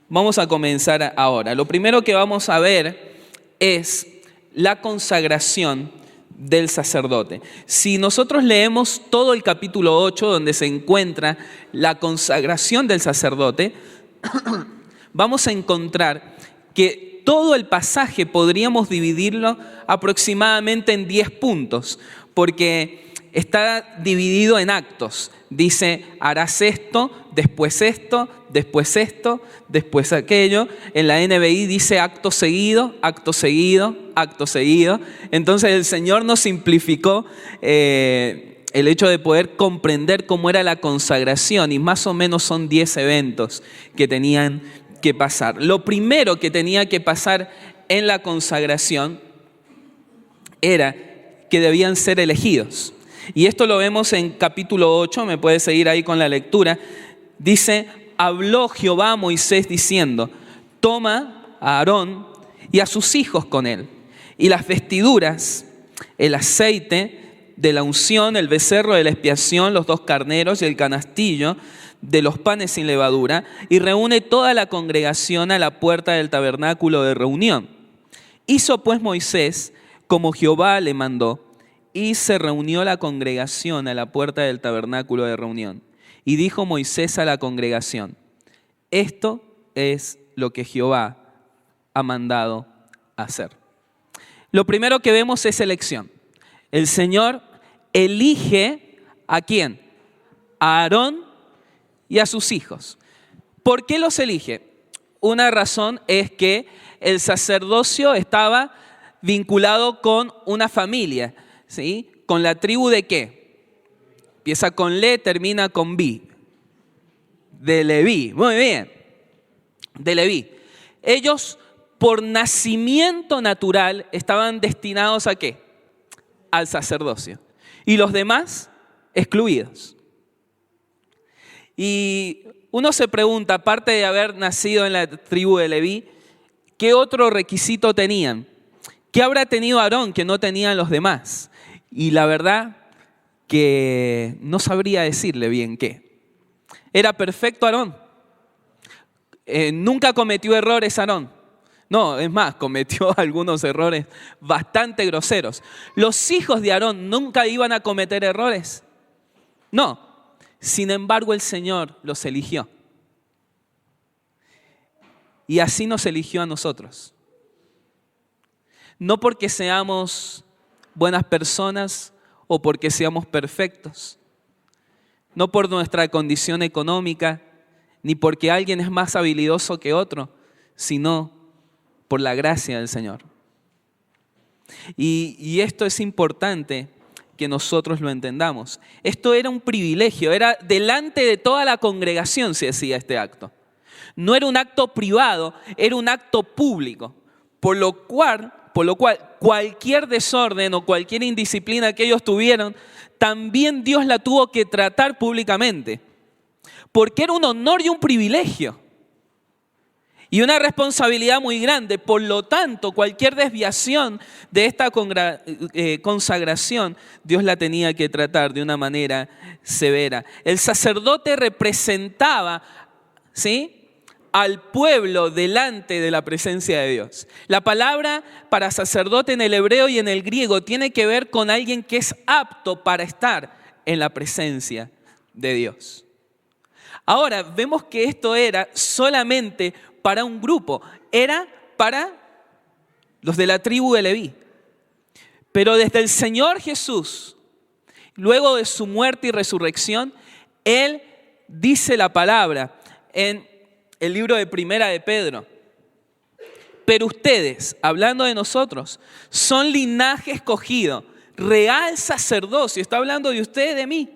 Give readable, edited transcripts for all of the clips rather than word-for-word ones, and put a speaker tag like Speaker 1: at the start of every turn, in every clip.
Speaker 1: Vamos a comenzar ahora. Lo primero que vamos a ver es la consagración del sacerdote. Si nosotros leemos todo el capítulo 8, donde se encuentra la consagración del sacerdote, vamos a encontrar que todo el pasaje podríamos dividirlo aproximadamente en 10 puntos, porque está dividido en actos. Dice, harás esto, después aquello. En la NBI dice acto seguido, acto seguido, acto seguido. Entonces el Señor nos simplificó el hecho de poder comprender cómo era la consagración, y más o menos son 10 eventos que tenían que pasar. Lo primero que tenía que pasar en la consagración era que debían ser elegidos. Y esto lo vemos en capítulo 8, me puedes seguir ahí con la lectura. Dice, habló Jehová a Moisés diciendo, toma a Aarón y a sus hijos con él, y las vestiduras, el aceite de la unción, el becerro de la expiación, los 2 carneros y el canastillo de los panes sin levadura, y reúne toda la congregación a la puerta del tabernáculo de reunión. Hizo pues Moisés como Jehová le mandó, y se reunió la congregación a la puerta del tabernáculo de reunión. Y dijo Moisés a la congregación, esto es lo que Jehová ha mandado hacer. Lo primero que vemos es elección. El Señor elige ¿a quién? A Aarón y a sus hijos. ¿Por qué los elige? Una razón es que el sacerdocio estaba vinculado con una familia, ¿sí? ¿Con la tribu de qué? Empieza con Le, termina con Vi. De Leví. Muy bien. De Leví. Ellos, por nacimiento natural, estaban destinados ¿a qué? Al sacerdocio. Y los demás, excluidos. Y uno se pregunta, aparte de haber nacido en la tribu de Leví, ¿qué otro requisito tenían? ¿Qué habrá tenido Aarón que no tenían los demás? Y la verdad que no sabría decirle bien qué. ¿Era perfecto Aarón? ¿Nunca cometió errores Aarón? No, es más, cometió algunos errores bastante groseros. ¿Los hijos de Aarón nunca iban a cometer errores? No. Sin embargo, el Señor los eligió. Y así nos eligió a nosotros. No porque seamos buenas personas o porque seamos perfectos, no por nuestra condición económica, ni porque alguien es más habilidoso que otro, sino por la gracia del Señor. Y esto es importante que nosotros lo entendamos. Esto era un privilegio, era delante de toda la congregación se hacía este acto. No era un acto privado, era un acto público, por lo cual cualquier desorden o cualquier indisciplina que ellos tuvieron, también Dios la tuvo que tratar públicamente. Porque era un honor y un privilegio. Y una responsabilidad muy grande. Por lo tanto, cualquier desviación de esta consagración, Dios la tenía que tratar de una manera severa. El sacerdote representaba, ¿sí?, al pueblo delante de la presencia de Dios. La palabra para sacerdote en el hebreo y en el griego tiene que ver con alguien que es apto para estar en la presencia de Dios. Ahora, vemos que esto era solamente para un grupo, era para los de la tribu de Leví. Pero desde el Señor Jesús, luego de su muerte y resurrección, Él dice la palabra en el libro de Primera de Pedro. Pero ustedes, hablando de nosotros, son linaje escogido, real sacerdocio, está hablando de ustedes, de mí.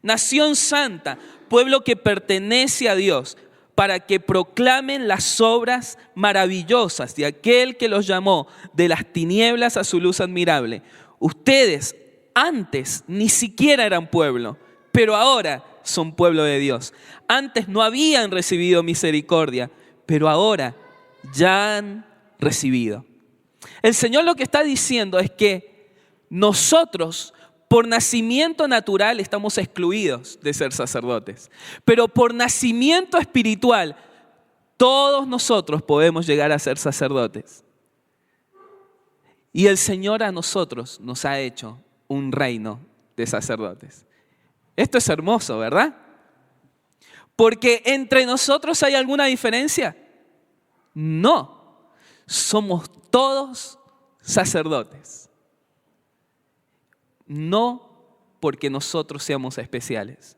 Speaker 1: Nación santa, pueblo que pertenece a Dios, para que proclamen las obras maravillosas de aquel que los llamó de las tinieblas a su luz admirable. Ustedes antes ni siquiera eran pueblo, pero ahora son pueblo de Dios. Antes no habían recibido misericordia, pero ahora ya han recibido. El Señor lo que está diciendo es que nosotros, por nacimiento natural, estamos excluidos de ser sacerdotes, pero por nacimiento espiritual Todos nosotros podemos llegar a ser sacerdotes. Y el Señor a nosotros nos ha hecho un reino de sacerdotes. Esto es hermoso, ¿verdad? Porque entre nosotros hay alguna diferencia. No, somos todos sacerdotes. No porque nosotros seamos especiales.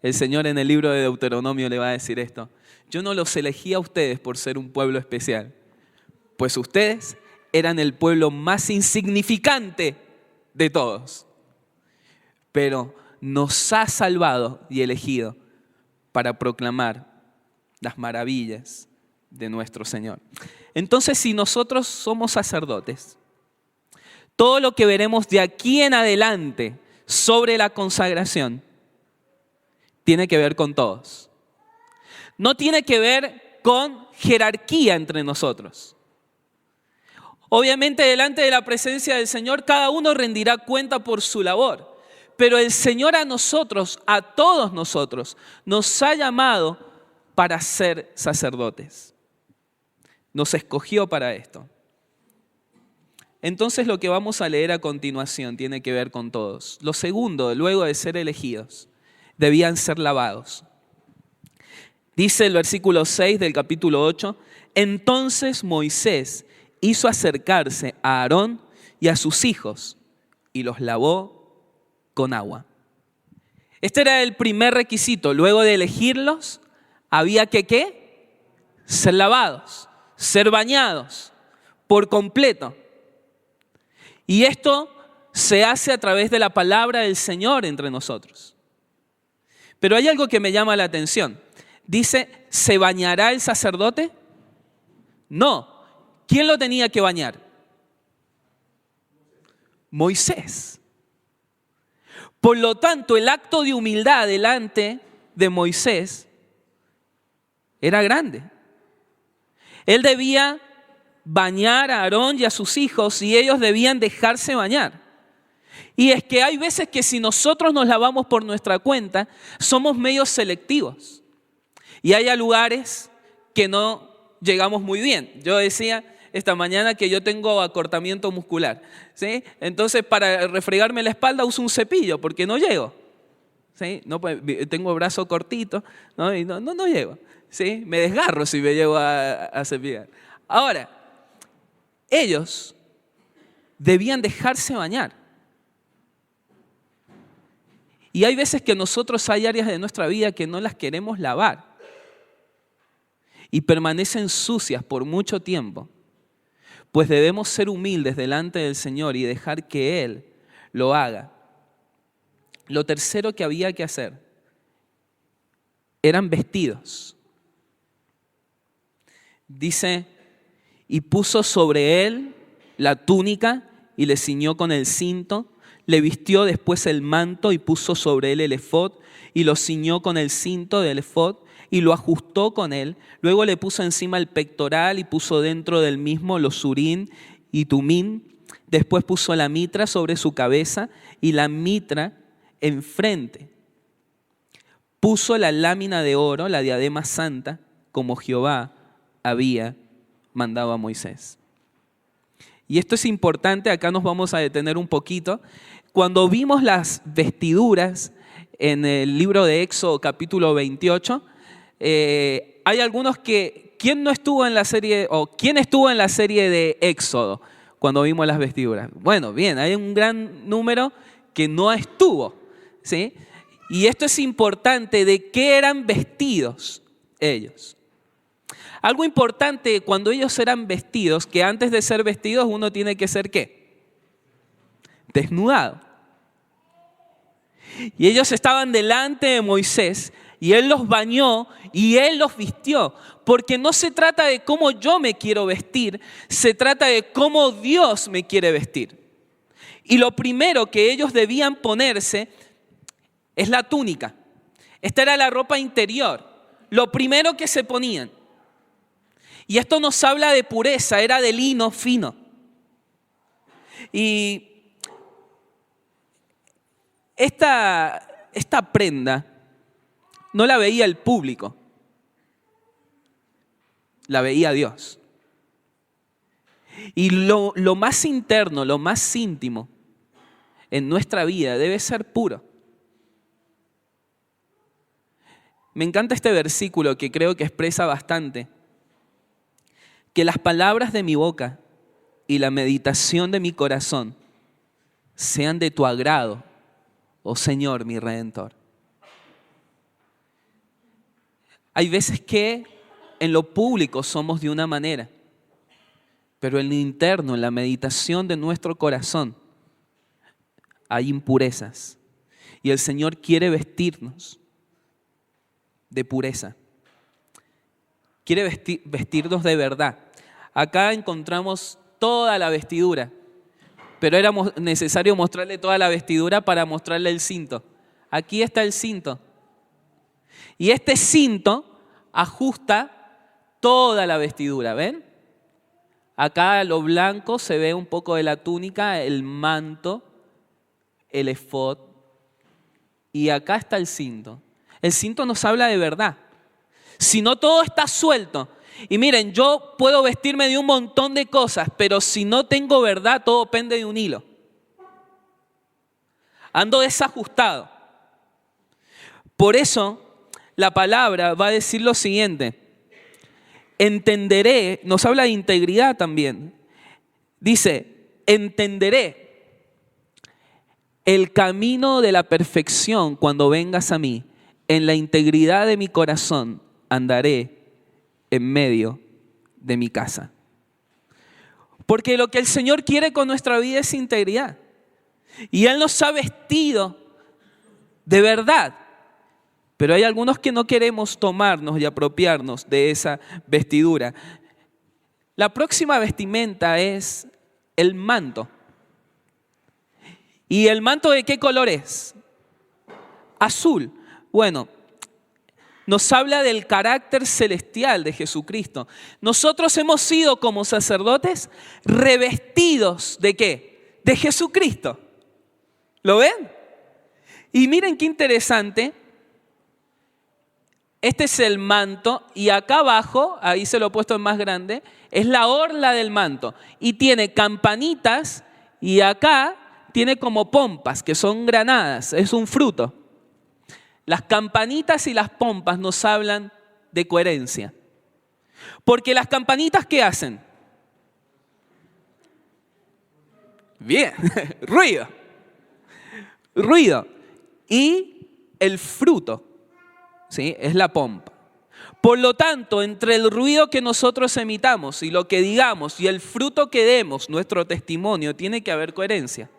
Speaker 1: El Señor en el libro de Deuteronomio le va a decir esto: yo no los elegí a ustedes por ser un pueblo especial, pues ustedes eran el pueblo más insignificante de todos. Pero nos ha salvado y elegido para proclamar las maravillas de nuestro Señor. Entonces, si nosotros somos sacerdotes, todo lo que veremos de aquí en adelante sobre la consagración tiene que ver con todos. No tiene que ver con jerarquía entre nosotros. Obviamente, delante de la presencia del Señor, cada uno rendirá cuenta por su labor. Pero el Señor a nosotros, a todos nosotros, nos ha llamado para ser sacerdotes. Nos escogió para esto. Entonces, lo que vamos a leer a continuación tiene que ver con todos. Lo segundo, luego de ser elegidos, debían ser lavados. Dice el versículo 6 del capítulo 8, entonces Moisés hizo acercarse a Aarón y a sus hijos y los lavó con agua. Este era el primer requisito. Luego de elegirlos, había que ¿qué? Ser lavados, ser bañados por completo. Y esto se hace a través de la palabra del Señor entre nosotros. Pero hay algo que me llama la atención. Dice, ¿se bañará el sacerdote? No. ¿Quién lo tenía que bañar? Moisés. Por lo tanto, el acto de humildad delante de Moisés era grande. Él debía bañar a Aarón y a sus hijos y ellos debían dejarse bañar. Y es que hay veces que si nosotros nos lavamos por nuestra cuenta, somos medios selectivos. Y hay lugares que no llegamos muy bien. Yo decía esta mañana que yo tengo acortamiento muscular, ¿sí? Entonces, para refregarme la espalda uso un cepillo porque no llego, ¿sí? No, pues, tengo el brazo cortito, ¿no? Y no llego, ¿sí? Me desgarro si me llego a cepillar. Ahora, ellos debían dejarse bañar. Y hay veces que nosotros hay áreas de nuestra vida que no las queremos lavar y permanecen sucias por mucho tiempo. Pues debemos ser humildes delante del Señor y dejar que Él lo haga. Lo tercero que había que hacer eran vestidos. Dice, y puso sobre él la túnica y le ciñó con el cinto, le vistió después el manto y puso sobre él el efod y lo ciñó con el cinto del efod y lo ajustó con él. Luego le puso encima el pectoral y puso dentro del mismo los urín y tumín. Después puso la mitra sobre su cabeza y la mitra enfrente. Puso la lámina de oro, la diadema santa, como Jehová había mandado a Moisés. Y esto es importante, acá nos vamos a detener un poquito. Cuando vimos las vestiduras en el libro de Éxodo capítulo 28, hay algunos que, ¿quién no estuvo en la serie o quién estuvo en la serie de Éxodo cuando vimos las vestiduras? Bueno, bien, hay un gran número que no estuvo, ¿sí? Y esto es importante, ¿de qué eran vestidos ellos? Algo importante cuando ellos eran vestidos, que antes de ser vestidos uno tiene que ser ¿qué? Desnudado. Y ellos estaban delante de Moisés y él los bañó y él los vistió. Porque no se trata de cómo yo me quiero vestir, se trata de cómo Dios me quiere vestir. Y lo primero que ellos debían ponerse es la túnica. Esta era la ropa interior. Lo primero que se ponían. Y esto nos habla de pureza, era de lino fino. Y esta prenda no la veía el público. la veía Dios. Y lo más interno, lo más íntimo en nuestra vida debe ser puro. Me encanta este versículo que creo que expresa bastante. Que las palabras de mi boca y la meditación de mi corazón sean de tu agrado, oh Señor, mi Redentor. Hay veces que en lo público somos de una manera, pero en lo interno, en la meditación de nuestro corazón, hay impurezas. Y el Señor quiere vestirnos de pureza. Quiere vestirnos de verdad. Acá encontramos toda la vestidura, pero era necesario mostrarle toda la vestidura para mostrarle el cinto. Aquí está el cinto. Y este cinto ajusta toda la vestidura, ¿ven? Acá lo blanco se ve un poco de la túnica, el manto, el efod. Y acá está el cinto. El cinto nos habla de verdad. Si no, todo está suelto. Y miren, yo puedo vestirme de un montón de cosas, pero si no tengo verdad, todo pende de un hilo. Ando desajustado. Por eso, la palabra va a decir lo siguiente. Entenderé, nos habla de integridad también. Dice, entenderé el camino de la perfección cuando vengas a mí. En la integridad de mi corazón andaré en medio de mi casa. Porque lo que el Señor quiere con nuestra vida es integridad. Y Él nos ha vestido de verdad. Pero hay algunos que no queremos tomarnos y apropiarnos de esa vestidura. La próxima vestimenta es el manto. ¿Y el manto de qué color es? Azul. Bueno, nos habla del carácter celestial de Jesucristo. Nosotros hemos sido como sacerdotes revestidos ¿de qué? De Jesucristo. ¿Lo ven? Y miren qué interesante. Este es el manto y acá abajo, ahí se lo he puesto en más grande, es la orla del manto. Y tiene campanitas y acá tiene como pompas, que son granadas, es un fruto. Las campanitas y las pompas nos hablan de coherencia. Porque las campanitas, ¿qué hacen? Bien, ruido. Ruido. Y el fruto, ¿sí? Es la pompa. Por lo tanto, entre el ruido que nosotros emitamos y lo que digamos y el fruto que demos, nuestro testimonio, tiene que haber coherencia.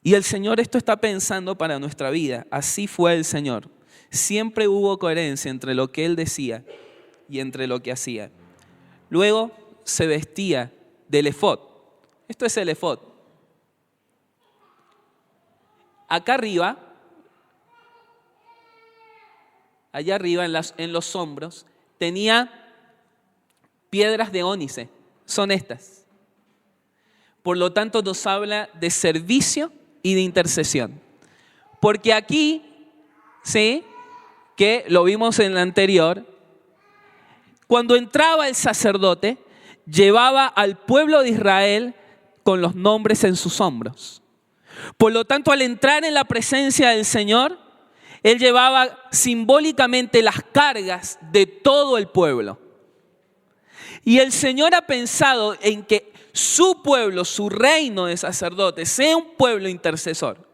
Speaker 1: Y el Señor esto está pensando para nuestra vida. Así fue el Señor. Siempre hubo coherencia entre lo que Él decía y entre lo que hacía. Luego se vestía del efod. Esto es el efod. Acá arriba, allá arriba en los hombros, tenía piedras de ónice. Son estas. Por lo tanto, nos habla de servicio y de intercesión. Porque aquí, ¿sí? Que lo vimos en la anterior, cuando entraba el sacerdote, llevaba al pueblo de Israel con los nombres en sus hombros. Por lo tanto, al entrar en la presencia del Señor, Él llevaba simbólicamente las cargas de todo el pueblo. Y el Señor ha pensado en que su pueblo, su reino de sacerdotes, sea un pueblo intercesor,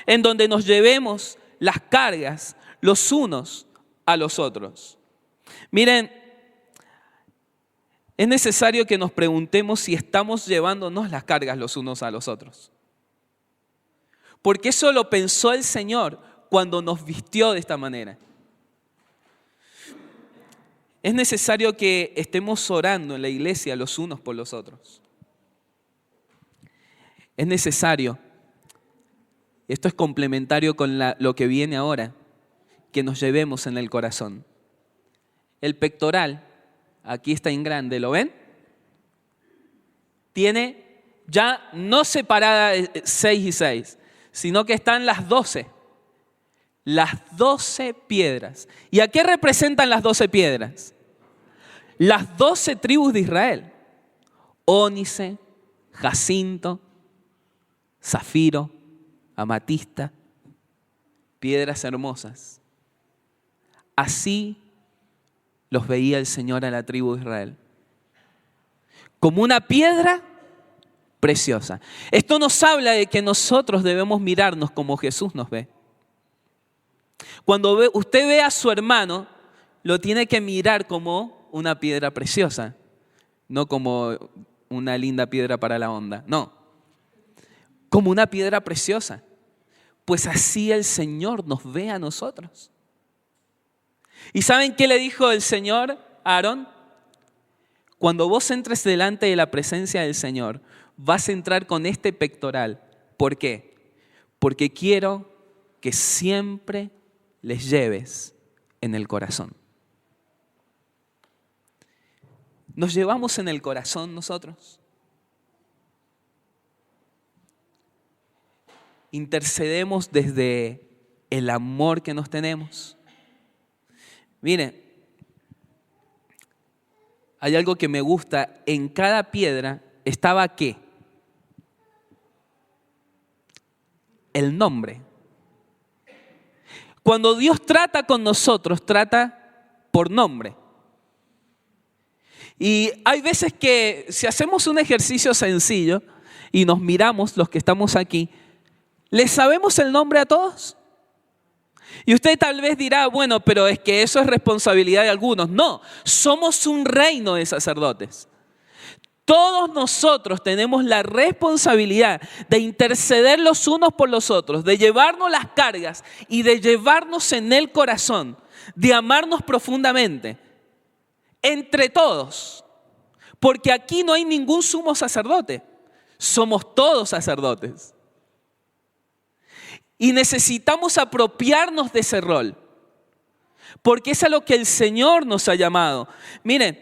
Speaker 1: en donde nos llevemos las cargas los unos a los otros. Miren, es necesario que nos preguntemos si estamos llevándonos las cargas los unos a los otros. Porque eso lo pensó el Señor cuando nos vistió de esta manera. Es necesario que estemos orando en la iglesia los unos por los otros. Es necesario, esto es complementario con lo que viene ahora, que nos llevemos en el corazón. El pectoral, aquí está en grande, ¿lo ven? Tiene ya no separada 6 y 6, sino que están las 12. las 12 piedras. ¿Y a qué representan las 12 piedras? Las 12 tribus de Israel. Ónice, jacinto, zafiro, amatista, piedras hermosas. Así los veía el Señor a la tribu de Israel. Como una piedra preciosa. Esto nos habla de que nosotros debemos mirarnos como Jesús nos ve. Cuando usted ve a su hermano, lo tiene que mirar como una piedra preciosa, no como una linda piedra para la onda, no, como una piedra preciosa. Pues así el Señor nos ve a nosotros. ¿Y saben qué le dijo el Señor a Aarón? Cuando vos entres delante de la presencia del Señor, vas a entrar con este pectoral. ¿Por qué? Porque quiero que siempre les lleves en el corazón. ¿Nos llevamos en el corazón nosotros? ¿Intercedemos desde el amor que nos tenemos? Mire, hay algo que me gusta. En cada piedra estaba ¿qué? El nombre. Cuando Dios trata con nosotros, trata por nombre. Y hay veces que si hacemos un ejercicio sencillo y nos miramos los que estamos aquí, ¿les sabemos el nombre a todos? Y usted tal vez dirá, bueno, pero es que eso es responsabilidad de algunos. No, somos un reino de sacerdotes. Todos nosotros tenemos la responsabilidad de interceder los unos por los otros, de llevarnos las cargas y de llevarnos en el corazón, de amarnos profundamente, entre todos. Porque aquí no hay ningún sumo sacerdote, somos todos sacerdotes. Y necesitamos apropiarnos de ese rol, porque es a lo que el Señor nos ha llamado. Miren,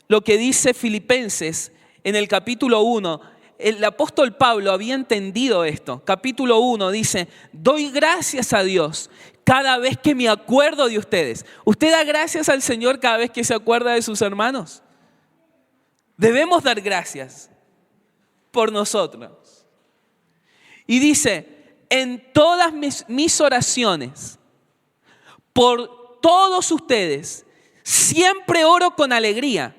Speaker 1: lo que dice Filipenses en el capítulo 1, el apóstol Pablo había entendido esto. Capítulo 1 dice, doy gracias a Dios cada vez que me acuerdo de ustedes. ¿Usted da gracias al Señor cada vez que se acuerda de sus hermanos? Debemos dar gracias por nosotros. Y dice, en todas mis oraciones, por todos ustedes, siempre oro con alegría.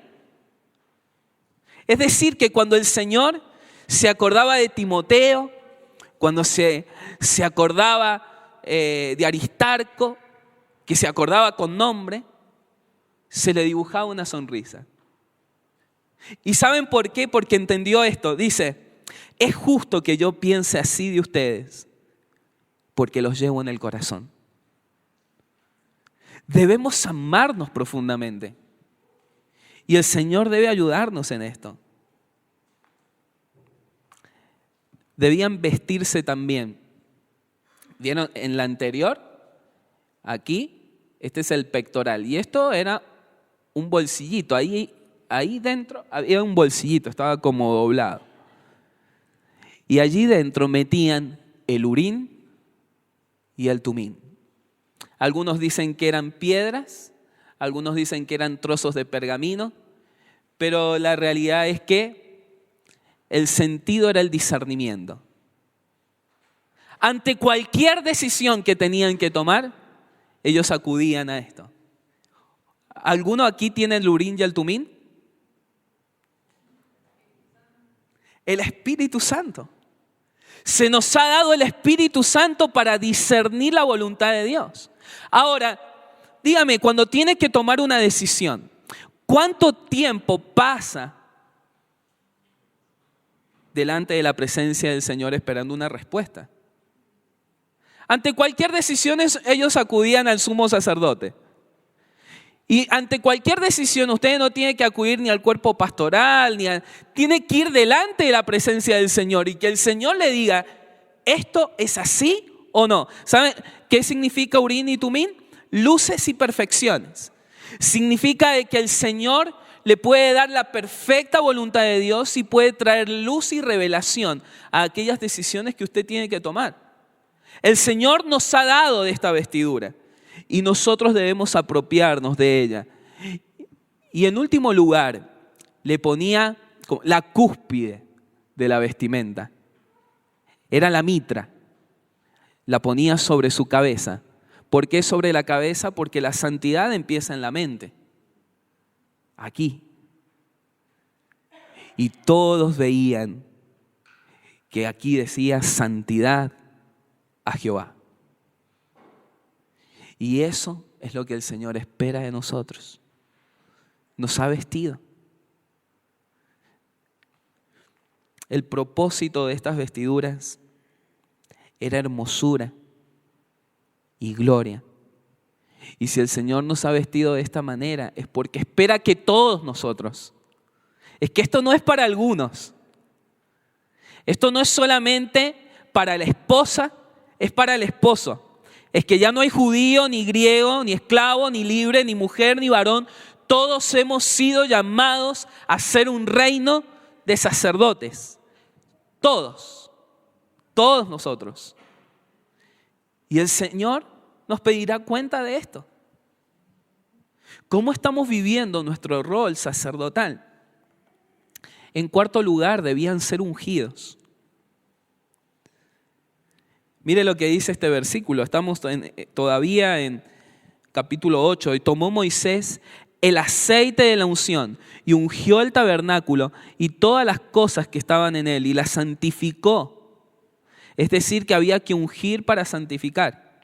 Speaker 1: Es decir, que cuando el Señor se acordaba de Timoteo, cuando se acordaba de Aristarco, que se acordaba con nombre, se le dibujaba una sonrisa. ¿Y saben por qué? Porque entendió esto. Dice, es justo que yo piense así de ustedes, porque los llevo en el corazón. Debemos amarnos profundamente. Y el Señor debe ayudarnos en esto. Debían vestirse también. ¿Vieron? En la anterior, aquí, este es el pectoral. Y esto era un bolsillito. Ahí dentro había un bolsillito, estaba como doblado. Y allí dentro metían el urín y el tumín. Algunos dicen que eran piedras, algunos dicen que eran trozos de pergamino, pero la realidad es que el sentido era el discernimiento. Ante cualquier decisión que tenían que tomar, ellos acudían a esto. ¿Alguno aquí tiene el urín y el tumín? El Espíritu Santo. Se nos ha dado el Espíritu Santo para discernir la voluntad de Dios. Ahora, dígame, cuando tiene que tomar una decisión, ¿cuánto tiempo pasa delante de la presencia del Señor esperando una respuesta? Ante cualquier decisión ellos acudían al sumo sacerdote. Y ante cualquier decisión usted no tiene que acudir ni al cuerpo pastoral, tiene que ir delante de la presencia del Señor y que el Señor le diga, ¿esto es así o no? ¿Saben qué significa urín y tumín? Luces y perfecciones. Significa que el Señor le puede dar la perfecta voluntad de Dios y puede traer luz y revelación a aquellas decisiones que usted tiene que tomar. El Señor nos ha dado de esta vestidura y nosotros debemos apropiarnos de ella. Y en último lugar, le ponía la cúspide de la vestimenta. Era la mitra. La ponía sobre su cabeza. ¿Por qué sobre la cabeza? Porque la santidad empieza en la mente. Aquí. Y todos veían que aquí decía santidad a Jehová. Y eso es lo que el Señor espera de nosotros. Nos ha vestido. El propósito de estas vestiduras era hermosura y gloria. Y si el Señor nos ha vestido de esta manera, es porque espera que todos nosotros, es que esto no es para algunos, esto no es solamente para la esposa, es para el esposo. Es que ya no hay judío, ni griego, ni esclavo, ni libre, ni mujer, ni varón. Todos hemos sido llamados a ser un reino de sacerdotes. Todos nosotros. Y el Señor nos pedirá cuenta de esto. ¿Cómo estamos viviendo nuestro rol sacerdotal? En cuarto lugar, debían ser ungidos. Mire lo que dice este versículo. Estamos todavía en capítulo 8. Y tomó Moisés el aceite de la unción y ungió el tabernáculo y todas las cosas que estaban en él y las santificó. Es decir, que había que ungir para santificar.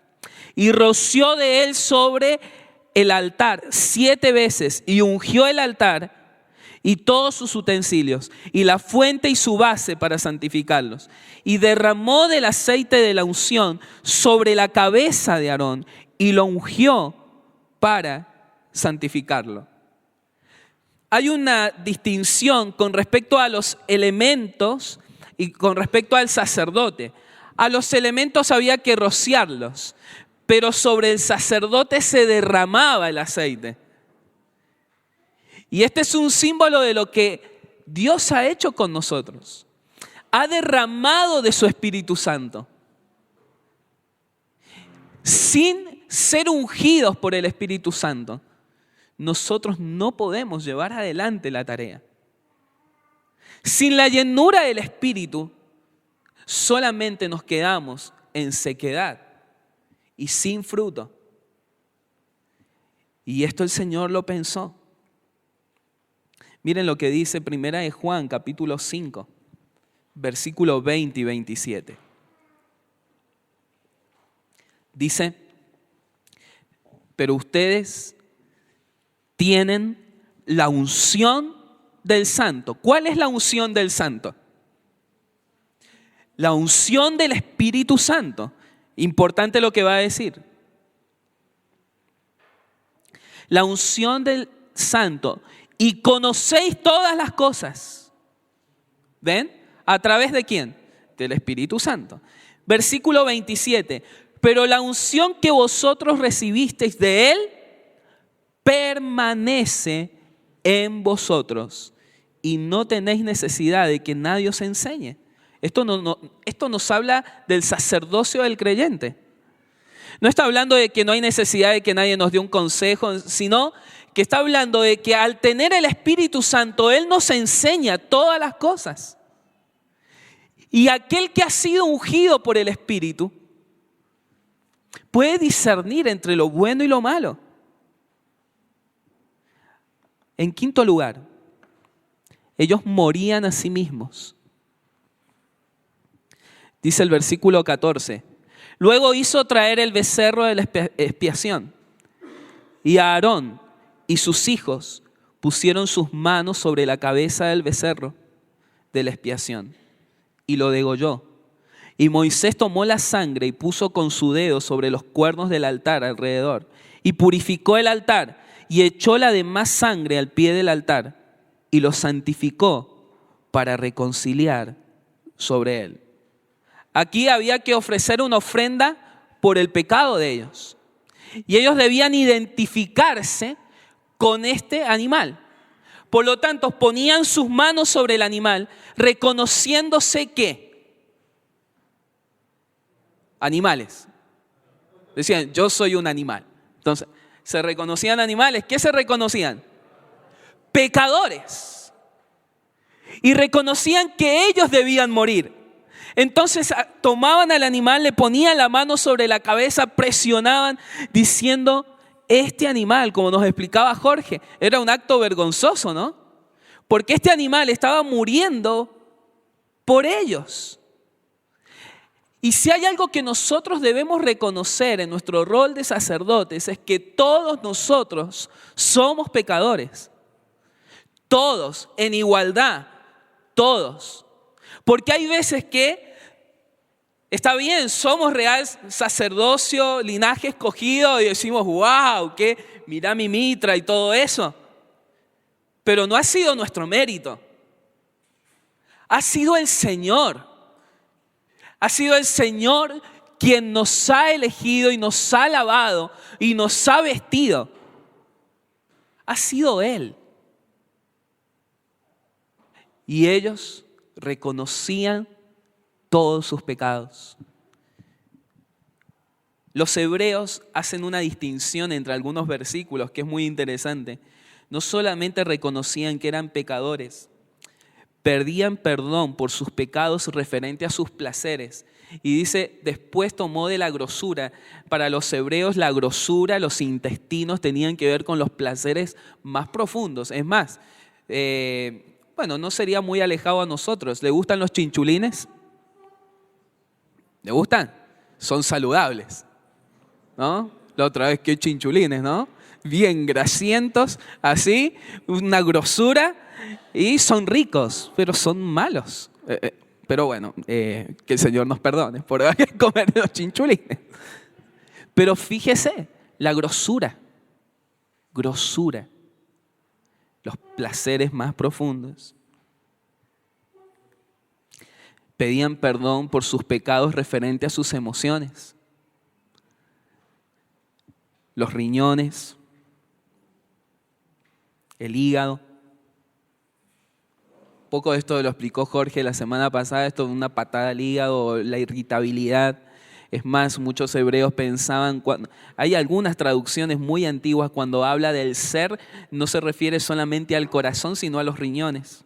Speaker 1: Y roció de él sobre el altar 7 veces y ungió el altar y todos sus utensilios, y la fuente y su base para santificarlos. Y derramó del aceite de la unción sobre la cabeza de Aarón y lo ungió para santificarlo. Hay una distinción con respecto a los elementos y con respecto al sacerdote. A los elementos había que rociarlos, pero sobre el sacerdote se derramaba el aceite. Y este es un símbolo de lo que Dios ha hecho con nosotros. Ha derramado de su Espíritu Santo. Sin ser ungidos por el Espíritu Santo, nosotros no podemos llevar adelante la tarea. Sin la llenura del Espíritu, solamente nos quedamos en sequedad y sin fruto. Y esto el Señor lo pensó. Miren lo que dice Primera de Juan, capítulo 5, versículos 20 y 27. Dice, pero ustedes tienen la unción del Santo. ¿Cuál es la unción del Santo? La unción del Espíritu Santo. Importante lo que va a decir. La unción del Santo. Y conocéis todas las cosas. ¿Ven? ¿A través de quién? Del Espíritu Santo. Versículo 27. Pero la unción que vosotros recibisteis de Él permanece en vosotros y no tenéis necesidad de que nadie os enseñe. Esto nos habla del sacerdocio del creyente. No está hablando de que no hay necesidad de que nadie nos dé un consejo, sino que está hablando de que al tener el Espíritu Santo, Él nos enseña todas las cosas. Y aquel que ha sido ungido por el Espíritu puede discernir entre lo bueno y lo malo. En quinto lugar, ellos morían a sí mismos. Dice el versículo 14. Luego hizo traer el becerro de la expiación y a Aarón y sus hijos pusieron sus manos sobre la cabeza del becerro de la expiación y lo degolló. Y Moisés tomó la sangre y puso con su dedo sobre los cuernos del altar alrededor y purificó el altar y echó la demás sangre al pie del altar y lo santificó para reconciliar sobre él. Aquí había que ofrecer una ofrenda por el pecado de ellos. Y ellos debían identificarse con este animal. Por lo tanto, ponían sus manos sobre el animal, reconociéndose que Animales. Decían, yo soy un animal. Entonces, se reconocían animales. ¿Qué se reconocían? Pecadores. Y reconocían que ellos debían morir. Entonces tomaban al animal, le ponían la mano sobre la cabeza, presionaban diciendo, este animal, como nos explicaba Jorge, era un acto vergonzoso, ¿no? Porque este animal estaba muriendo por ellos. Y si hay algo que nosotros debemos reconocer en nuestro rol de sacerdotes es que todos nosotros somos pecadores. Todos, en igualdad, todos. Porque hay veces que, está bien, somos real sacerdocio, linaje escogido y decimos, wow, mirá mi mitra y todo eso. Pero no ha sido nuestro mérito. Ha sido el Señor. Ha sido el Señor quien nos ha elegido y nos ha lavado y nos ha vestido. Ha sido Él. Y ellos reconocían todos sus pecados. Los hebreos hacen una distinción entre algunos versículos que es muy interesante. No solamente reconocían que eran pecadores, pedían perdón por sus pecados referente a sus placeres. Y dice, después tomó de la grosura. Para los hebreos la grosura, los intestinos tenían que ver con los placeres más profundos. Es más, no sería muy alejado a nosotros. ¿Le gustan los chinchulines? ¿Le gustan? Son saludables, ¿no? La otra vez, qué chinchulines, ¿no? Bien grasientos, así, una grosura, y son ricos, pero son malos. Pero bueno, que el Señor nos perdone por comer los chinchulines. Pero fíjese, la grosura, los placeres más profundos. Pedían perdón por sus pecados referente a sus emociones. Los riñones, el hígado. Poco de esto lo explicó Jorge la semana pasada, esto de una patada al hígado, la irritabilidad. Es más, muchos hebreos pensaban, hay algunas traducciones muy antiguas cuando habla del ser, no se refiere solamente al corazón, sino a los riñones.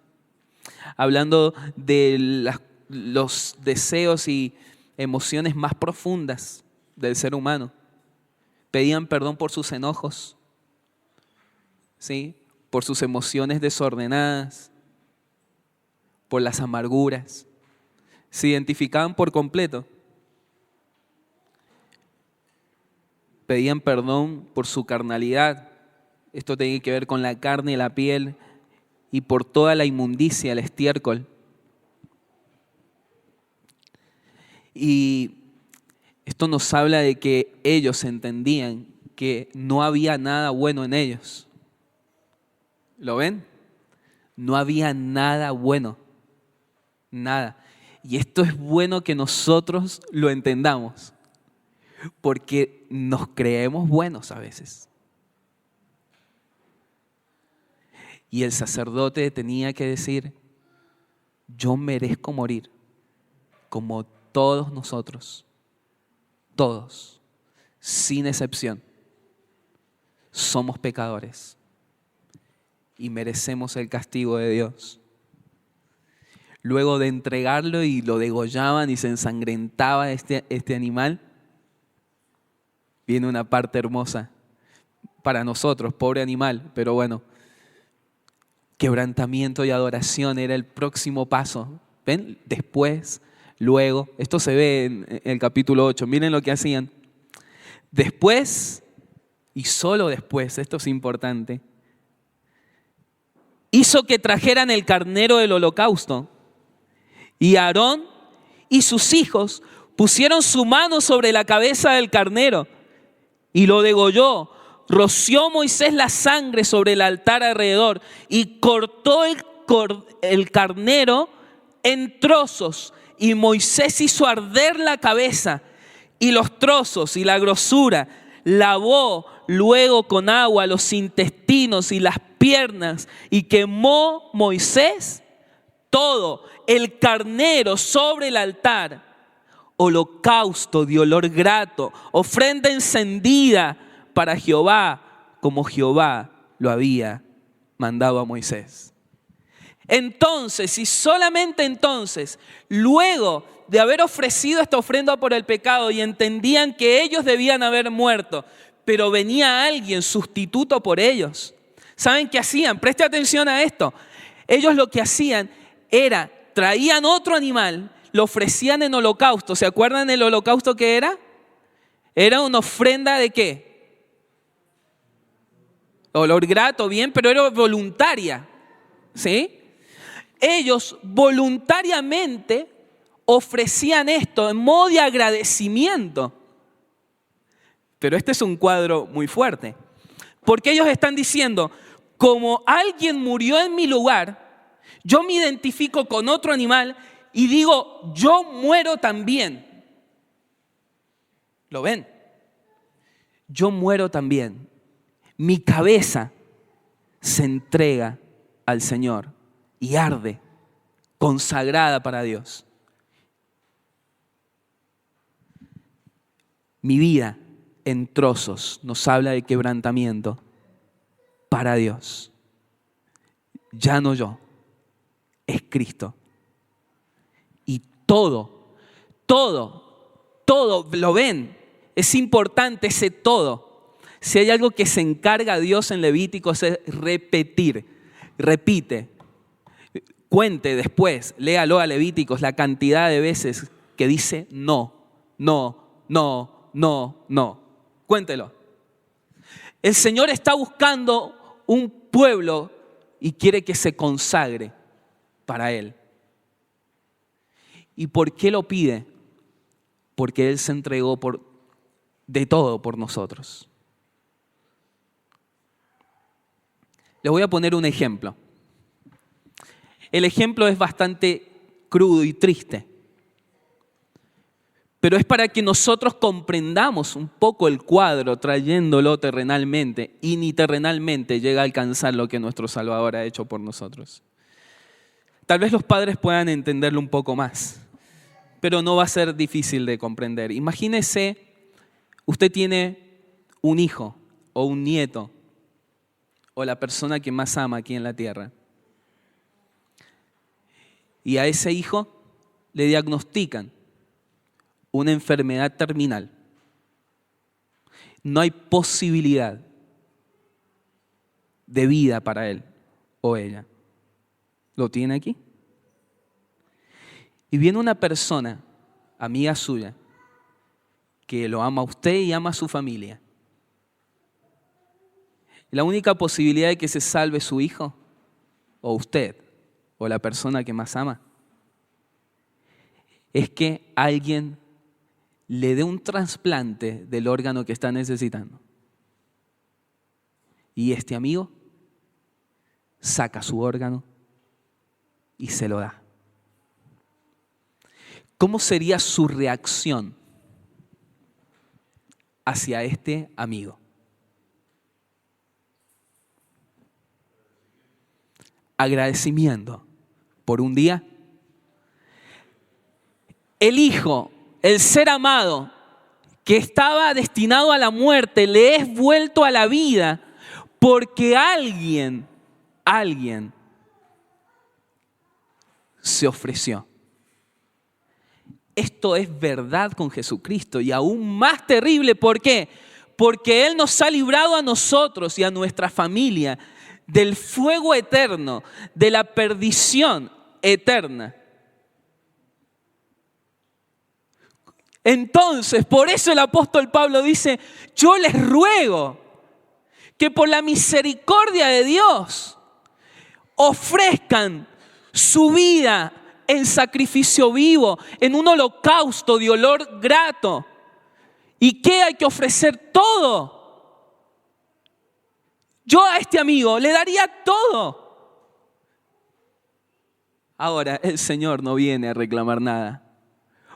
Speaker 1: Hablando de los deseos y emociones más profundas del ser humano. Pedían perdón por sus enojos, ¿sí? Por sus emociones desordenadas, por las amarguras. Se identificaban por completo. Pedían perdón por su carnalidad. Esto tiene que ver con la carne y la piel y por toda la inmundicia, el estiércol. Y esto nos habla de que ellos entendían que no había nada bueno en ellos. ¿Lo ven? No había nada bueno. Nada. Y esto es bueno que nosotros lo entendamos. Porque nos creemos buenos a veces. Y el sacerdote tenía que decir, yo merezco morir como todos nosotros. Todos, sin excepción, somos pecadores y merecemos el castigo de Dios. Luego de entregarlo y lo degollaban y se ensangrentaba este animal, viene una parte hermosa para nosotros, pobre animal, pero bueno, quebrantamiento y adoración era el próximo paso. ¿Ven? Después, luego, esto se ve en el capítulo 8, miren lo que hacían. Después, y solo después, esto es importante, hizo que trajeran el carnero del holocausto. Y Aarón y sus hijos pusieron su mano sobre la cabeza del carnero y lo degolló. Roció Moisés la sangre sobre el altar alrededor y cortó el carnero en trozos. Y Moisés hizo arder la cabeza y los trozos y la grosura. Lavó luego con agua los intestinos y las piernas y quemó Moisés todo el carnero sobre el altar. holocausto de olor grato, ofrenda encendida para Jehová, como Jehová lo había mandado a Moisés. Entonces, y solamente entonces, luego de haber ofrecido esta ofrenda por el pecado y entendían que ellos debían haber muerto, pero venía alguien sustituto por ellos. ¿Saben qué hacían? Preste atención a esto. Ellos lo que hacían era, traían otro animal, lo ofrecían en holocausto. ¿Se acuerdan del holocausto que era? Era una ofrenda ¿de qué? Olor grato, bien, pero era voluntaria. ¿Sí? Ellos voluntariamente ofrecían esto en modo de agradecimiento. Pero este es un cuadro muy fuerte. Porque ellos están diciendo, como alguien murió en mi lugar, yo me identifico con otro animal y digo, yo muero también. ¿Lo ven? Yo muero también. Mi cabeza se entrega al Señor y arde, consagrada para Dios. Mi vida en trozos nos habla de quebrantamiento para Dios. Ya no yo, es Cristo. Y todo, ¿lo ven? Es importante ese todo. Si hay algo que se encarga Dios en Levíticos es repetir. Repite. Cuente después, léalo a Levíticos la cantidad de veces que dice no. Cuéntelo. El Señor está buscando un pueblo y quiere que se consagre para Él. ¿Y por qué lo pide? Porque Él se entregó de todo por nosotros. Les voy a poner un ejemplo. El ejemplo es bastante crudo y triste, pero es para que nosotros comprendamos un poco el cuadro trayéndolo terrenalmente, y ni terrenalmente llega a alcanzar lo que nuestro Salvador ha hecho por nosotros. Tal vez los padres puedan entenderlo un poco más, pero no va a ser difícil de comprender. Imagínese, usted tiene un hijo o un nieto o la persona que más ama aquí en la tierra. Y a ese hijo le diagnostican una enfermedad terminal. No hay posibilidad de vida para él o ella. ¿Lo tiene aquí? Y viene una persona, amiga suya, que lo ama a usted y ama a su familia. La única posibilidad de que se salve su hijo, o usted, o la persona que más ama, es que alguien le dé un trasplante del órgano que está necesitando. Y este amigo saca su órgano y se lo da. ¿Cómo sería su reacción hacia este amigo? Agradecimiento por un día. El hijo, el ser amado, que estaba destinado a la muerte, le es vuelto a la vida porque alguien se ofreció. Esto es verdad con Jesucristo y aún más terrible. ¿Por qué? Porque Él nos ha librado a nosotros y a nuestra familia del fuego eterno, de la perdición eterna. Entonces, por eso el apóstol Pablo dice, yo les ruego que por la misericordia de Dios ofrezcan su vida en sacrificio vivo, en un holocausto de olor grato. ¿Y qué hay que ofrecer? Todo. Yo a este amigo le daría todo. Ahora, el Señor no viene a reclamar nada.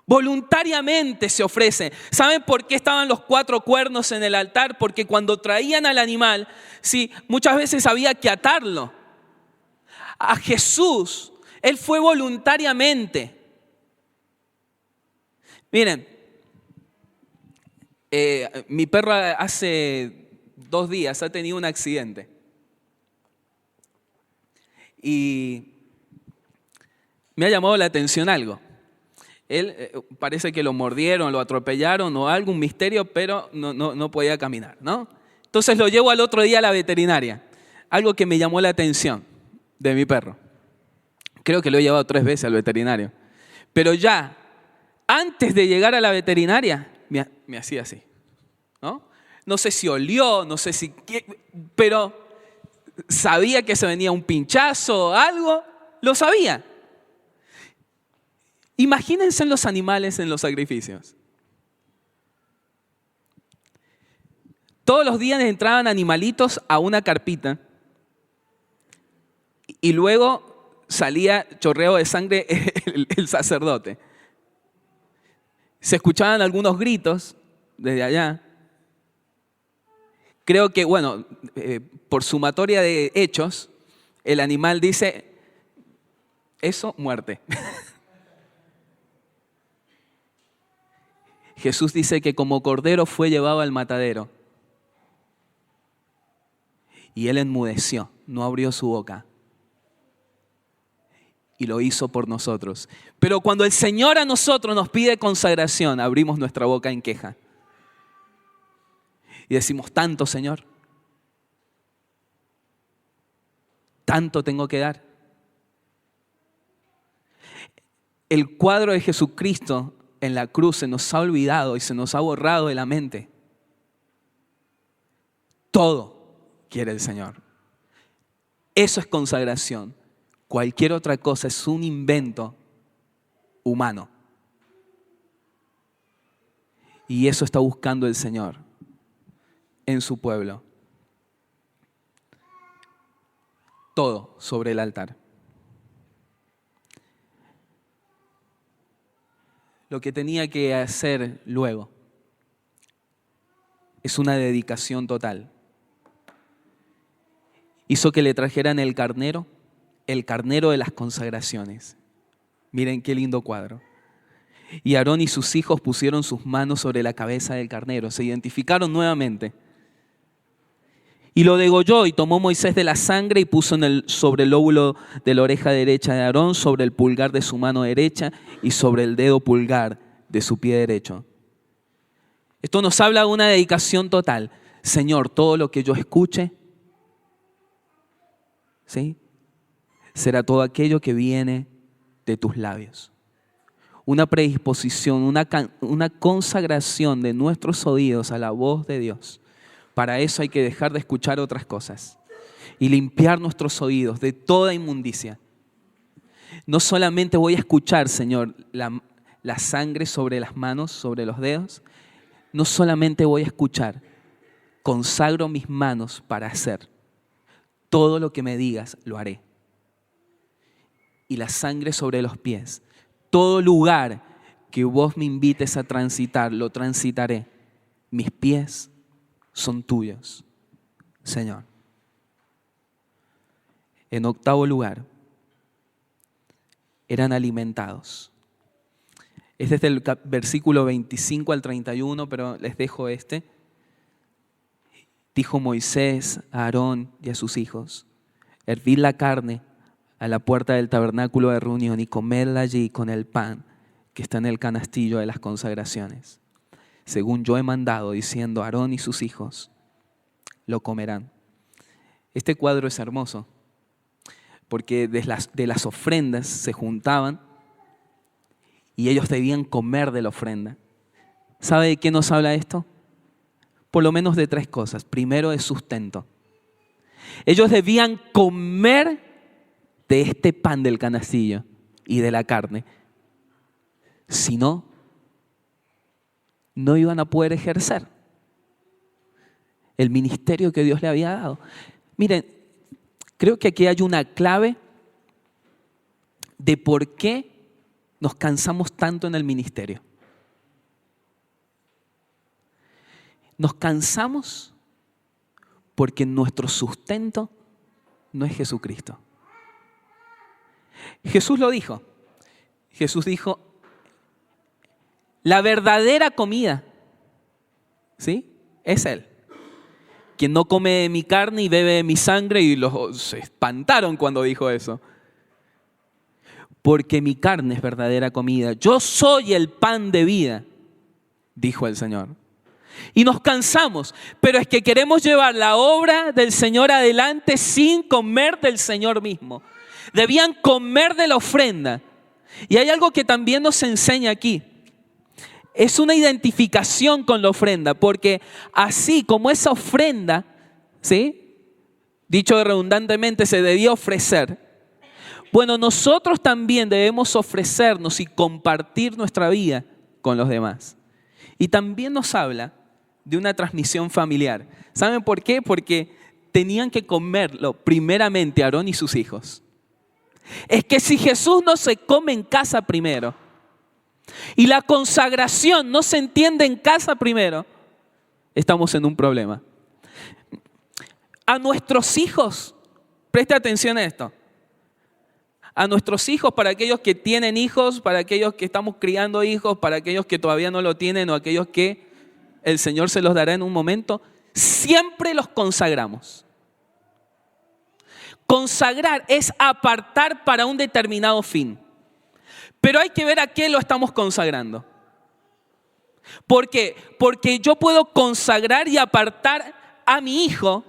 Speaker 1: Voluntariamente se ofrece. ¿Saben por qué estaban los 4 cuernos en el altar? Porque cuando traían al animal, sí, muchas veces había que atarlo. A Jesús, Él fue voluntariamente. Miren, mi perro hace 2 días ha tenido un accidente. Y me ha llamado la atención algo. Él parece que lo mordieron, lo atropellaron o algún misterio, pero no podía caminar, ¿no? Entonces lo llevo al otro día a la veterinaria. Algo que me llamó la atención de mi perro. Creo que lo he llevado 3 veces al veterinario. Pero ya, antes de llegar a la veterinaria, me hacía así, ¿no? No sé si olió, no sé si... pero sabía que se venía un pinchazo o algo, lo sabía. Imagínense en los animales en los sacrificios. Todos los días entraban animalitos a una carpita y luego salía chorreo de sangre el sacerdote. Se escuchaban algunos gritos desde allá. Creo que, bueno, por sumatoria de hechos, el animal dice, eso, muerte. Jesús dice que como cordero fue llevado al matadero. Y él enmudeció, no abrió su boca. Y lo hizo por nosotros. Pero cuando el Señor a nosotros nos pide consagración, abrimos nuestra boca en queja. Y decimos, tanto, Señor. Tanto tengo que dar. El cuadro de Jesucristo en la cruz se nos ha olvidado y se nos ha borrado de la mente. Todo quiere el Señor. Eso es consagración. Cualquier otra cosa es un invento humano. Y eso está buscando el Señor en su pueblo. Todo sobre el altar. Lo que tenía que hacer luego es una dedicación total. Hizo que le trajeran el carnero de las consagraciones. Miren qué lindo cuadro. Y Aarón y sus hijos pusieron sus manos sobre la cabeza del carnero, se identificaron nuevamente. Y lo degolló y tomó Moisés de la sangre y puso sobre el lóbulo de la oreja derecha de Aarón, sobre el pulgar de su mano derecha y sobre el dedo pulgar de su pie derecho. Esto nos habla de una dedicación total. Señor, todo lo que yo escuche, ¿sí?, será todo aquello que viene de tus labios. Una predisposición, una consagración de nuestros oídos a la voz de Dios. Para eso hay que dejar de escuchar otras cosas y limpiar nuestros oídos de toda inmundicia. No solamente voy a escuchar, Señor, la sangre sobre las manos, sobre los dedos. No solamente voy a escuchar, consagro mis manos para hacer. Todo lo que me digas, lo haré. Y la sangre sobre los pies. Todo lugar que vos me invites a transitar, lo transitaré. Mis pies son tuyos, Señor. En 8º lugar, eran alimentados. Es desde el versículo 25 al 31, pero les dejo este. Dijo Moisés a Aarón y a sus hijos, hervid la carne a la puerta del tabernáculo de reunión y comedla allí con el pan que está en el canastillo de las consagraciones. Según yo he mandado, diciendo, Aarón y sus hijos lo comerán. Este cuadro es hermoso, porque de las ofrendas se juntaban y ellos debían comer de la ofrenda. ¿Sabe de qué nos habla esto? Por lo menos de 3 cosas. Primero, de sustento. Ellos debían comer de este pan del canastillo y de la carne. Si no, no iban a poder ejercer el ministerio que Dios le había dado. Miren, creo que aquí hay una clave de por qué nos cansamos tanto en el ministerio. Nos cansamos porque nuestro sustento no es Jesucristo. Jesús lo dijo. Jesús dijo, La verdadera comida, ¿sí? Es Él. Quien no come de mi carne y bebe de mi sangre, y se espantaron cuando dijo eso. Porque mi carne es verdadera comida. Yo soy el pan de vida, dijo el Señor. Y nos cansamos, pero es que queremos llevar la obra del Señor adelante sin comer del Señor mismo. Debían comer de la ofrenda. Y hay algo que también nos enseña aquí. Es una identificación con la ofrenda, porque así como esa ofrenda, ¿sí?, dicho redundantemente, se debía ofrecer. Bueno, nosotros también debemos ofrecernos y compartir nuestra vida con los demás. Y también nos habla de una transmisión familiar. ¿Saben por qué? Porque tenían que comerlo primeramente Aarón y sus hijos. Es que si Jesús no se come en casa primero, y la consagración no se entiende en casa primero, estamos en un problema. A nuestros hijos, preste atención a esto. A nuestros hijos, para aquellos que tienen hijos, para aquellos que estamos criando hijos, para aquellos que todavía no lo tienen o aquellos que el Señor se los dará en un momento, siempre los consagramos. Consagrar es apartar para un determinado fin. Pero hay que ver a qué lo estamos consagrando. ¿Por qué? Porque yo puedo consagrar y apartar a mi hijo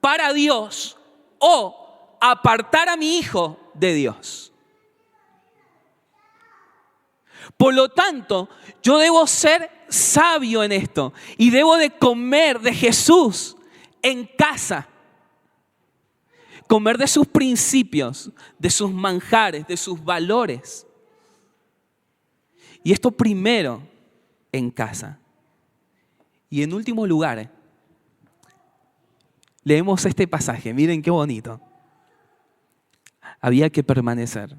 Speaker 1: para Dios o apartar a mi hijo de Dios. Por lo tanto, yo debo ser sabio en esto y debo de comer de Jesús en casa. Comer de sus principios, de sus manjares, de sus valores. Y esto primero en casa. Y en último lugar, leemos este pasaje. Miren qué bonito. Había que permanecer.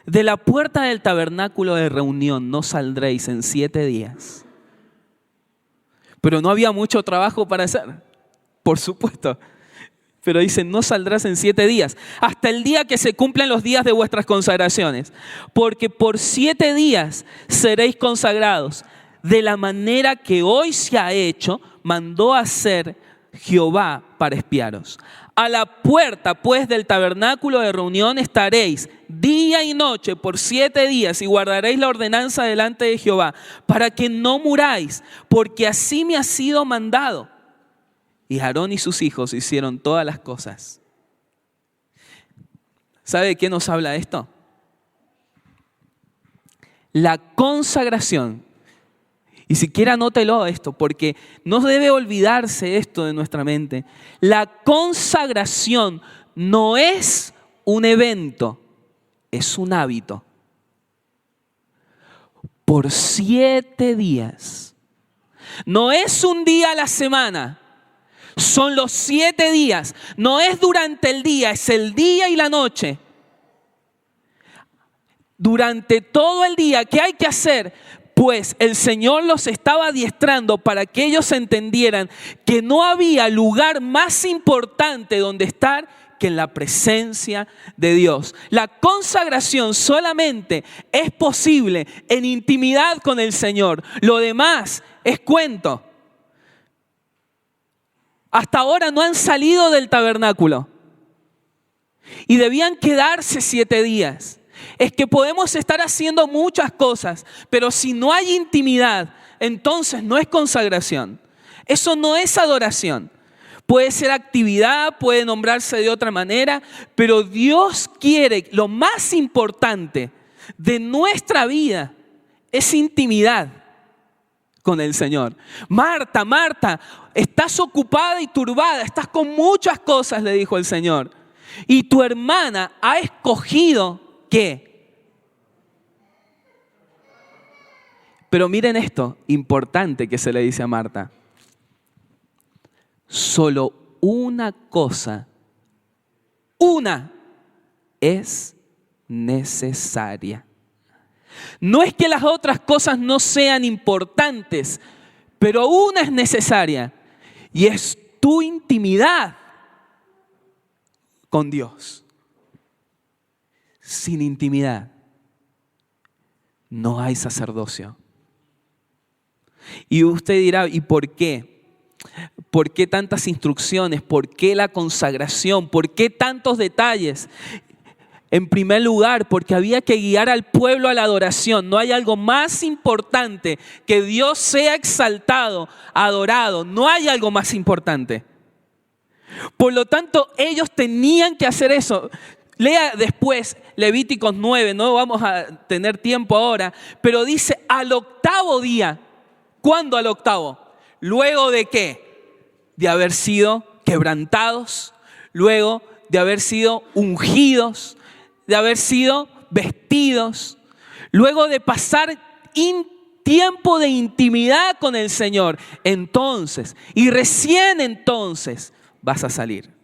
Speaker 1: De la puerta del tabernáculo de reunión no saldréis en 7 días. Pero no había mucho trabajo para hacer, por supuesto. Pero dicen, no saldrás en 7 días, hasta el día que se cumplan los días de vuestras consagraciones. Porque por 7 días seréis consagrados, de la manera que hoy se ha hecho, mandó hacer Jehová para espiaros. A la puerta, pues, del tabernáculo de reunión estaréis día y noche por 7 días y guardaréis la ordenanza delante de Jehová, para que no muráis, porque así me ha sido mandado. Y Aarón y sus hijos hicieron todas las cosas. ¿Sabe de qué nos habla esto? La consagración. Y siquiera anótelo esto, porque no debe olvidarse esto de nuestra mente. La consagración no es un evento, es un hábito. Por 7 días. No es un día a la semana. Son los 7 días. No es durante el día, es el día y la noche. Durante todo el día, ¿qué hay que hacer? Pues el Señor los estaba adiestrando para que ellos entendieran que no había lugar más importante donde estar que en la presencia de Dios. La consagración solamente es posible en intimidad con el Señor. Lo demás es cuento. Hasta ahora no han salido del tabernáculo y debían quedarse 7 días. Es que podemos estar haciendo muchas cosas, pero si no hay intimidad, entonces no es consagración. Eso no es adoración. Puede ser actividad, puede nombrarse de otra manera, pero Dios quiere, lo más importante de nuestra vida es intimidad con el Señor. Marta, Marta, estás ocupada y turbada, estás con muchas cosas, le dijo el Señor. Y tu hermana ha escogido, ¿qué? Pero miren esto, importante que se le dice a Marta. Solo una cosa, una es necesaria. No es que las otras cosas no sean importantes, pero una es necesaria y es tu intimidad con Dios. Sin intimidad no hay sacerdocio. Y usted dirá, ¿y por qué? ¿Por qué tantas instrucciones? ¿Por qué la consagración? ¿Por qué tantos detalles? En primer lugar, porque había que guiar al pueblo a la adoración. No hay algo más importante que Dios sea exaltado, adorado. No hay algo más importante. Por lo tanto, ellos tenían que hacer eso. Lea después Levíticos 9, no vamos a tener tiempo ahora, pero dice al octavo día. ¿Cuándo al octavo? ¿Luego de qué? De haber sido quebrantados, luego de haber sido ungidos, de haber sido vestidos, luego de pasar tiempo de intimidad con el Señor. Entonces, y recién entonces, vas a salir.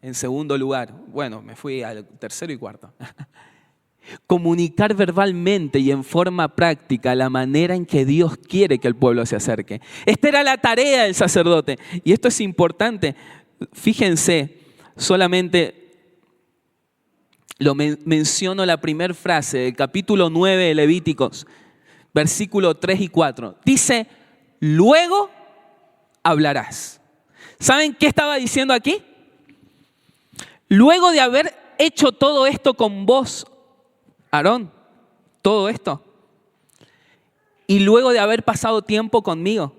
Speaker 1: En segundo lugar, bueno, me fui al tercero y cuarto. Comunicar verbalmente y en forma práctica la manera en que Dios quiere que el pueblo se acerque. Esta era la tarea del sacerdote. Y esto es importante. Fíjense, solamente lo menciono la primera frase del capítulo 9 de Levíticos, versículos 3 y 4. Dice, luego hablarás. ¿Saben qué estaba diciendo aquí? Luego de haber hecho todo esto con vos, Aarón, todo esto, y luego de haber pasado tiempo conmigo,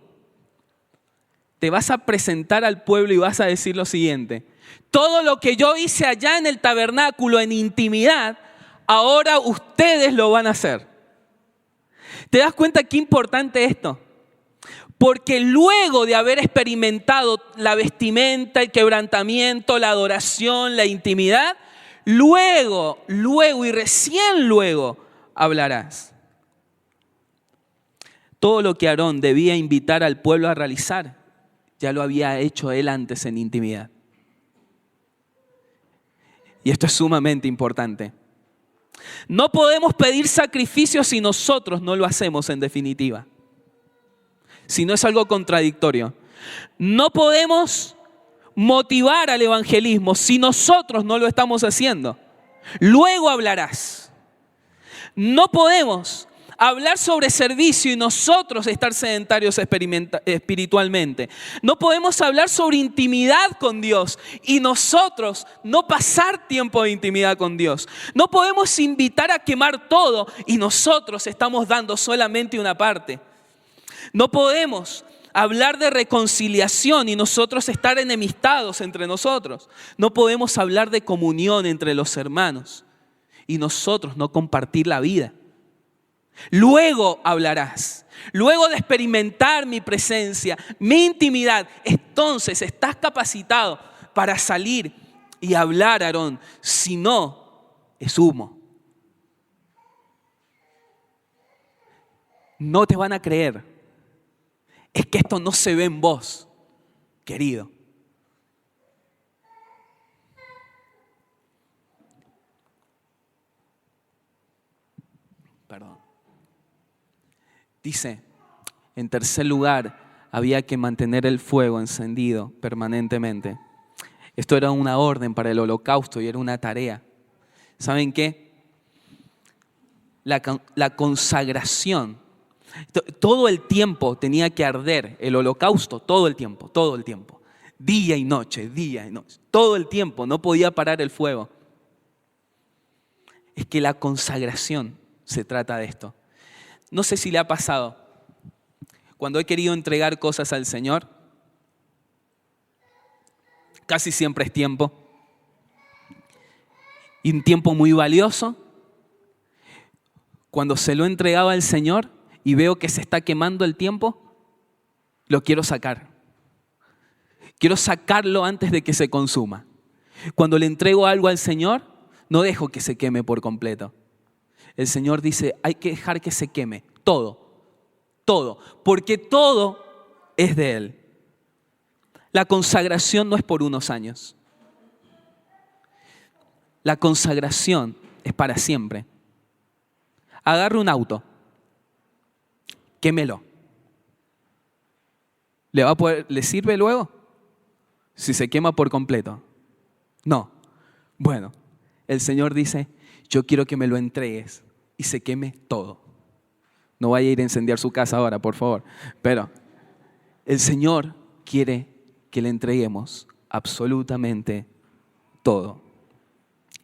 Speaker 1: te vas a presentar al pueblo y vas a decir lo siguiente: todo lo que yo hice allá en el tabernáculo en intimidad, ahora ustedes lo van a hacer. ¿Te das cuenta qué importante es esto? Porque luego de haber experimentado la vestimenta, el quebrantamiento, la adoración, la intimidad, luego y recién luego hablarás. Todo lo que Aarón debía invitar al pueblo a realizar, ya lo había hecho él antes en intimidad. Y esto es sumamente importante. No podemos pedir sacrificios si nosotros no lo hacemos en definitiva. Si no es algo contradictorio. No podemos motivar al evangelismo si nosotros no lo estamos haciendo. Luego hablarás. No podemos hablar sobre servicio y nosotros estar sedentarios espiritualmente. No podemos hablar sobre intimidad con Dios y nosotros no pasar tiempo de intimidad con Dios. No podemos invitar a quemar todo y nosotros estamos dando solamente una parte. No podemos hablar de reconciliación y nosotros estar enemistados entre nosotros. No podemos hablar de comunión entre los hermanos y nosotros no compartir la vida. Luego hablarás. Luego de experimentar mi presencia, mi intimidad, entonces estás capacitado para salir y hablar, Aarón. Si no, es humo. No te van a creer. Es que esto no se ve en vos, querido. Perdón. Dice, en tercer lugar, había que mantener el fuego encendido permanentemente. Esto era una orden para el holocausto y era una tarea. ¿Saben qué? La consagración. Todo el tiempo tenía que arder el holocausto, todo el tiempo. Día y noche, todo el tiempo, no podía parar el fuego. Es que la consagración se trata de esto. No sé si le ha pasado, cuando he querido entregar cosas al Señor, casi siempre es tiempo, y un tiempo muy valioso. Cuando se lo he entregado al Señor y veo que se está quemando el tiempo, lo quiero sacar. Quiero sacarlo antes de que se consuma. Cuando le entrego algo al Señor, no dejo que se queme por completo. El Señor dice, hay que dejar que se queme todo, porque todo es de Él. La consagración no es por unos años. La consagración es para siempre. Agarre un auto, quémelo. ¿Le sirve luego? Si se quema por completo. No. Bueno, el Señor dice, yo quiero que me lo entregues y se queme todo. No vaya a ir a incendiar su casa ahora, por favor. Pero el Señor quiere que le entreguemos absolutamente todo.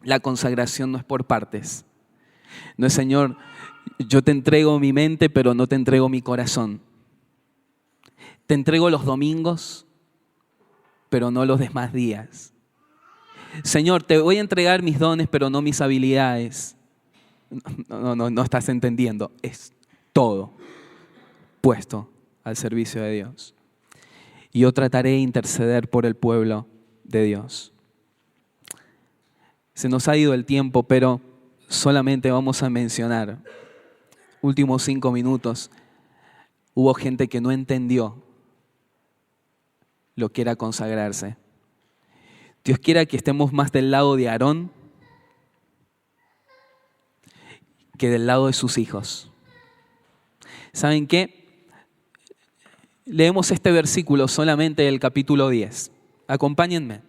Speaker 1: La consagración no es por partes. No es, Señor, yo te entrego mi mente, pero no te entrego mi corazón. Te entrego los domingos, pero no los demás días. Señor, te voy a entregar mis dones, pero no mis habilidades. No estás entendiendo. Es todo puesto al servicio de Dios. Y yo trataré de interceder por el pueblo de Dios. Se nos ha ido el tiempo, pero solamente vamos a mencionar, últimos 5 minutos, hubo gente que no entendió lo que era consagrarse. Dios quiera que estemos más del lado de Aarón que del lado de sus hijos. ¿Saben qué? Leemos este versículo solamente del capítulo 10. Acompáñenme.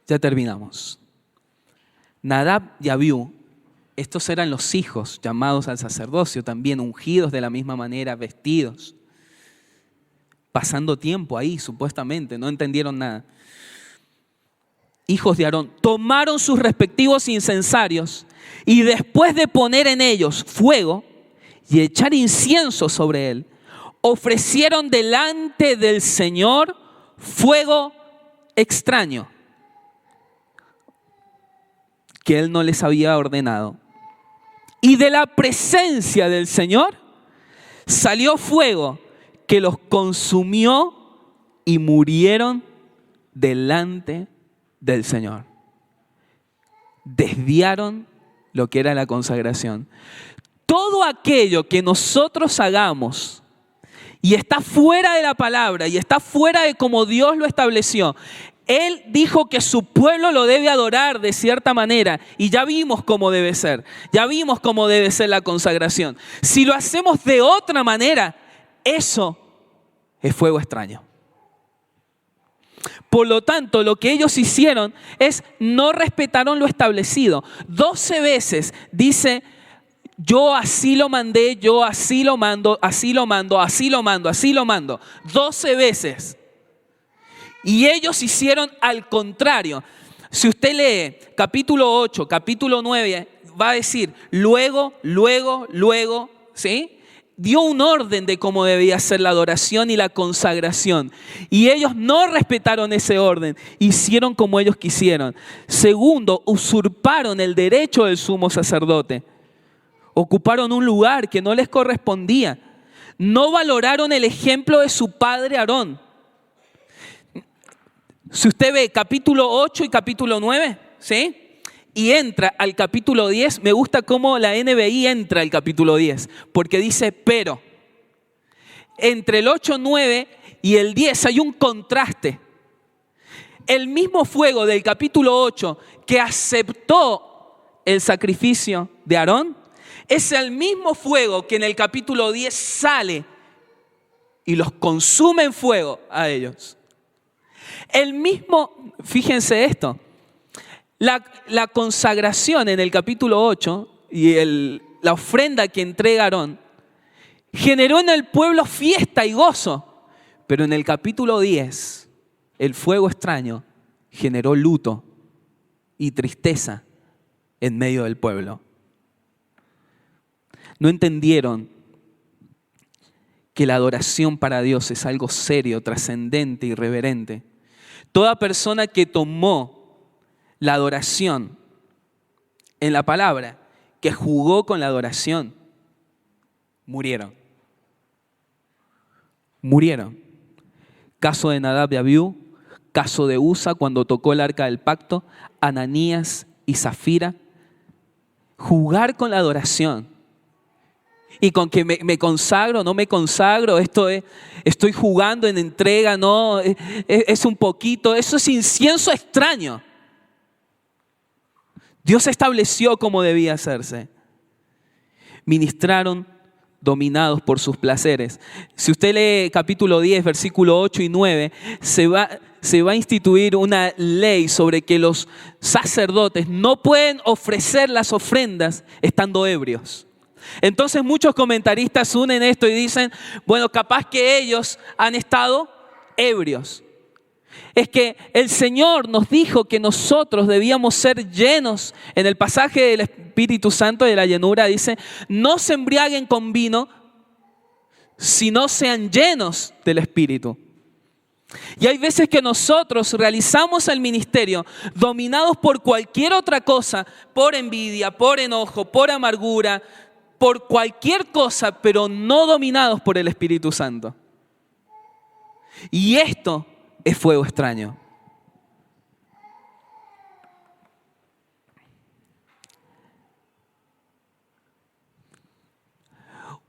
Speaker 1: Ya terminamos. Nadab y Abiú, estos eran los hijos llamados al sacerdocio, también ungidos de la misma manera, vestidos, pasando tiempo ahí supuestamente, no entendieron nada. Hijos de Aarón, tomaron sus respectivos incensarios y después de poner en ellos fuego y echar incienso sobre él, ofrecieron delante del Señor fuego extraño que él no les había ordenado. Y de la presencia del Señor salió fuego que los consumió y murieron delante del Señor. Desviaron lo que era la consagración. Todo aquello que nosotros hagamos y está fuera de la palabra y está fuera de como Dios lo estableció, Él dijo que su pueblo lo debe adorar de cierta manera y ya vimos cómo debe ser. Ya vimos cómo debe ser la consagración. Si lo hacemos de otra manera, eso es fuego extraño. Por lo tanto, lo que ellos hicieron es no respetaron lo establecido. 12 veces dice, yo así lo mandé, yo así lo mando, así lo mando, así lo mando, así lo mando. 12 veces. Y ellos hicieron al contrario. Si usted lee capítulo 8, capítulo 9, va a decir luego, ¿sí? Dio un orden de cómo debía ser la adoración y la consagración. Y ellos no respetaron ese orden, hicieron como ellos quisieron. Segundo, usurparon el derecho del sumo sacerdote. Ocuparon un lugar que no les correspondía. No valoraron el ejemplo de su padre Aarón. Si usted ve capítulo 8 y capítulo 9, ¿sí? Y entra al capítulo 10, me gusta cómo la NBI entra al capítulo 10, porque dice pero. Entre el 8, 9 y el 10 hay un contraste. El mismo fuego del capítulo 8 que aceptó el sacrificio de Aarón, es el mismo fuego que en el capítulo 10 sale y los consume en fuego a ellos. El mismo, fíjense esto, la consagración en el capítulo 8 y la ofrenda que entrega Aarón generó en el pueblo fiesta y gozo, pero en el capítulo 10 el fuego extraño generó luto y tristeza en medio del pueblo. No entendieron que la adoración para Dios es algo serio, trascendente y reverente. Toda persona que tomó la adoración en la palabra, que jugó con la adoración, murieron. Murieron. Caso de Nadab y Abiú, caso de Usa cuando tocó el arca del pacto, Ananías y Zafira. Jugar con la adoración. Y con que me consagro, no me consagro, estoy jugando en entrega, no, es un poquito, eso es incienso extraño. Dios estableció cómo debía hacerse. Ministraron dominados por sus placeres. Si usted lee capítulo 10, versículo 8 y 9, se se va a instituir una ley sobre que los sacerdotes no pueden ofrecer las ofrendas estando ebrios. Entonces muchos comentaristas unen esto y dicen, bueno, capaz que ellos han estado ebrios. Es que el Señor nos dijo que nosotros debíamos ser llenos. En el pasaje del Espíritu Santo de la llenura dice, no se embriaguen con vino, sino sean llenos del Espíritu. Y hay veces que nosotros realizamos el ministerio dominados por cualquier otra cosa, por envidia, por enojo, por amargura, por cualquier cosa, pero no dominados por el Espíritu Santo. Y esto es fuego extraño.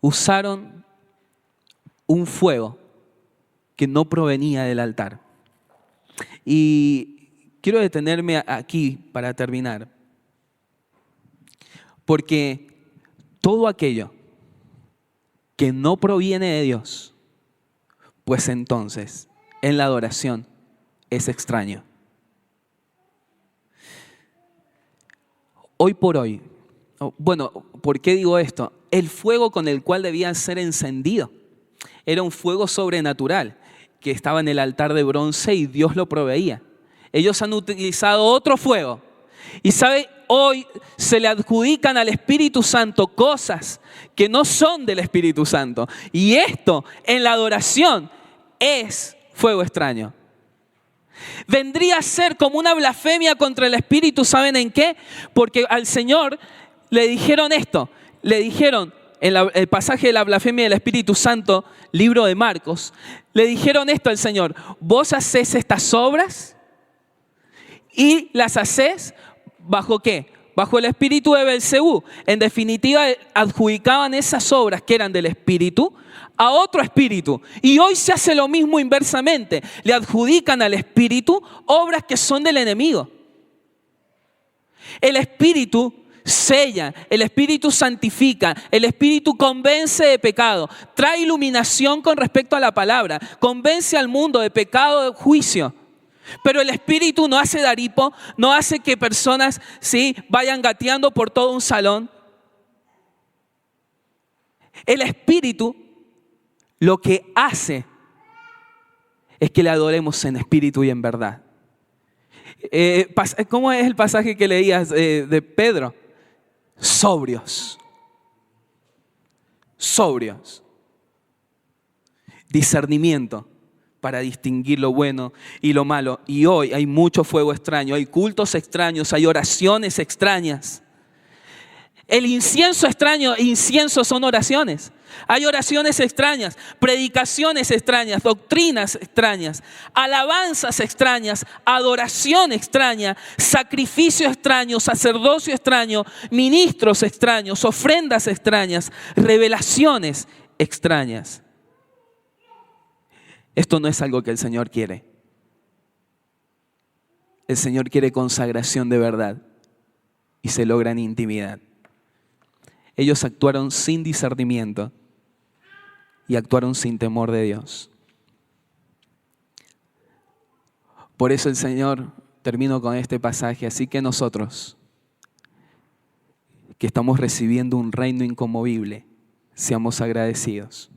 Speaker 1: Usaron un fuego que no provenía del altar. Y quiero detenerme aquí para terminar. Porque todo aquello que no proviene de Dios, pues entonces en la adoración es extraño. Hoy por hoy, bueno, ¿por qué digo esto? El fuego con el cual debía ser encendido era un fuego sobrenatural que estaba en el altar de bronce y Dios lo proveía. Ellos han utilizado otro fuego. Y ¿sabe? Hoy se le adjudican al Espíritu Santo cosas que no son del Espíritu Santo. Y esto en la adoración es fuego extraño. Vendría a ser como una blasfemia contra el Espíritu. ¿Saben en qué? Porque al Señor le dijeron esto. Le dijeron en el pasaje de la blasfemia del Espíritu Santo, libro de Marcos, le dijeron esto al Señor. Vos hacés estas obras y las hacés ¿bajo qué? Bajo el espíritu de Belcebú. En definitiva, adjudicaban esas obras que eran del espíritu a otro espíritu. Y hoy se hace lo mismo inversamente. Le adjudican al espíritu obras que son del enemigo. El espíritu sella, el espíritu santifica, el espíritu convence de pecado, trae iluminación con respecto a la palabra, convence al mundo de pecado, de juicio. Pero el espíritu no hace dar hipo, no hace que personas vayan gateando por todo un salón. El espíritu lo que hace es que le adoremos en espíritu y en verdad. ¿Cómo es el pasaje que leías de Pedro? Sobrios. Sobrios. Discernimiento para distinguir lo bueno y lo malo. Y hoy hay mucho fuego extraño, hay cultos extraños, hay oraciones extrañas. El incienso extraño, incienso son oraciones. Hay oraciones extrañas, predicaciones extrañas, doctrinas extrañas, alabanzas extrañas, adoración extraña, sacrificio extraño, sacerdocio extraño, ministros extraños, ofrendas extrañas, revelaciones extrañas. Esto no es algo que el Señor quiere. El Señor quiere consagración de verdad y se logra en intimidad. Ellos actuaron sin discernimiento y actuaron sin temor de Dios. Por eso el Señor, termino con este pasaje, así que nosotros, que estamos recibiendo un reino inconmovible, seamos agradecidos.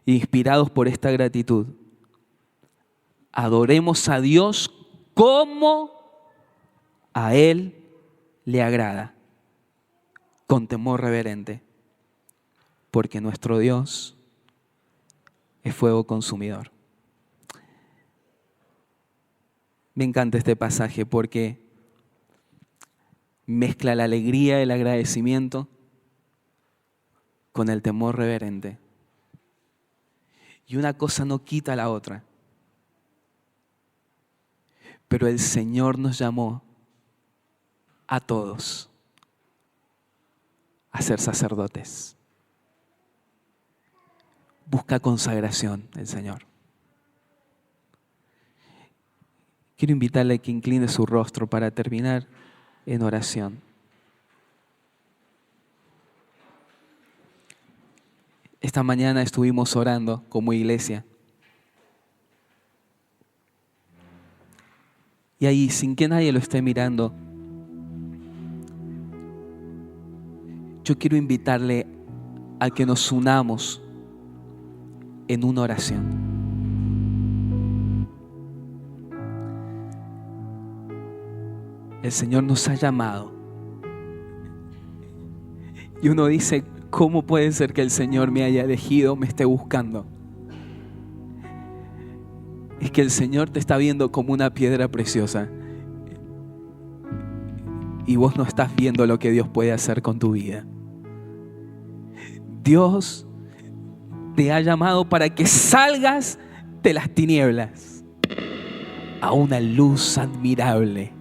Speaker 1: Inspirados por esta gratitud, adoremos a Dios como a Él le agrada, con temor reverente, porque nuestro Dios es fuego consumidor. Me encanta este pasaje porque mezcla la alegría y el agradecimiento con el temor reverente. Y una cosa no quita la otra. Pero el Señor nos llamó a todos a ser sacerdotes. Busca consagración el Señor. Quiero invitarle a que incline su rostro para terminar en oración. Esta mañana estuvimos orando como iglesia. Y ahí, sin que nadie lo esté mirando, yo quiero invitarle a que nos unamos en una oración. El Señor nos ha llamado. Y uno dice, ¿cómo puede ser que el Señor me haya elegido, me esté buscando? Es que el Señor te está viendo como una piedra preciosa. Y vos no estás viendo lo que Dios puede hacer con tu vida. Dios te ha llamado para que salgas de las tinieblas a una luz admirable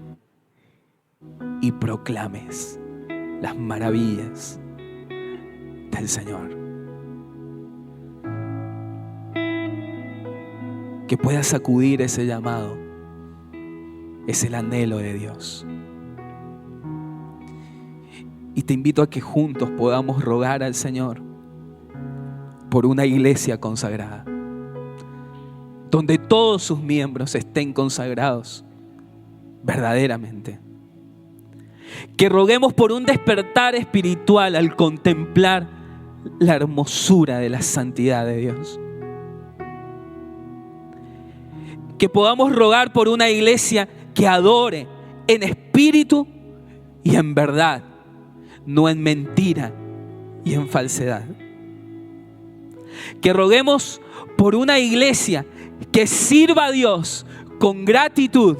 Speaker 1: y proclames las maravillas del Señor. Que puedas acudir a ese llamado. Es el anhelo de Dios. Y te invito a que juntos podamos rogar al Señor por una iglesia consagrada, donde todos sus miembros estén consagrados verdaderamente. Que roguemos por un despertar espiritual al contemplar la hermosura de la santidad de Dios. Que podamos rogar por una iglesia que adore en espíritu y en verdad, no en mentira y en falsedad. Que roguemos por una iglesia que sirva a Dios con gratitud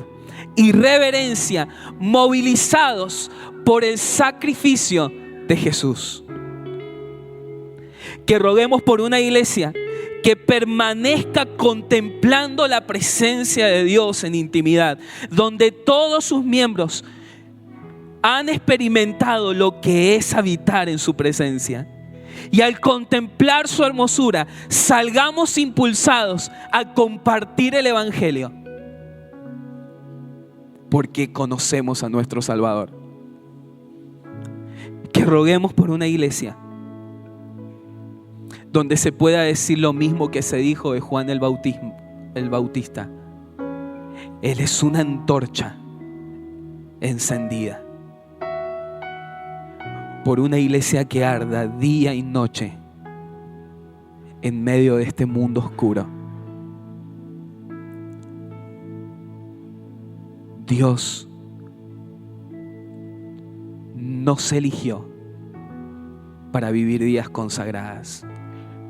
Speaker 1: y reverencia, movilizados por el sacrificio de Jesús. Que roguemos por una iglesia que permanezca contemplando la presencia de Dios en intimidad, donde todos sus miembros han experimentado lo que es habitar en su presencia. Y al contemplar su hermosura, salgamos impulsados a compartir el Evangelio, porque conocemos a nuestro Salvador. Que roguemos por una iglesia donde se pueda decir lo mismo que se dijo de Juan el Bautista. Él es una antorcha encendida. Por una iglesia que arda día y noche en medio de este mundo oscuro. Dios nos eligió para vivir vidas consagradas.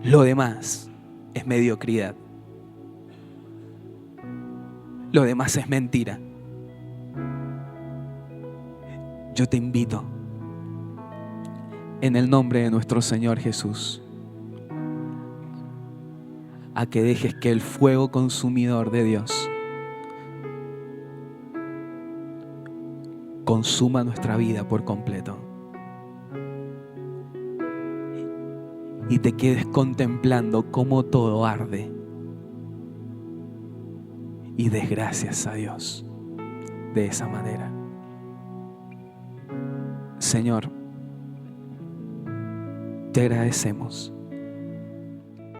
Speaker 1: Lo demás es mediocridad. Lo demás es mentira. Yo te invito, en el nombre de nuestro Señor Jesús, a que dejes que el fuego consumidor de Dios consuma nuestra vida por completo. Y te quedes contemplando cómo todo arde. Y des gracias a Dios de esa manera. Señor, te agradecemos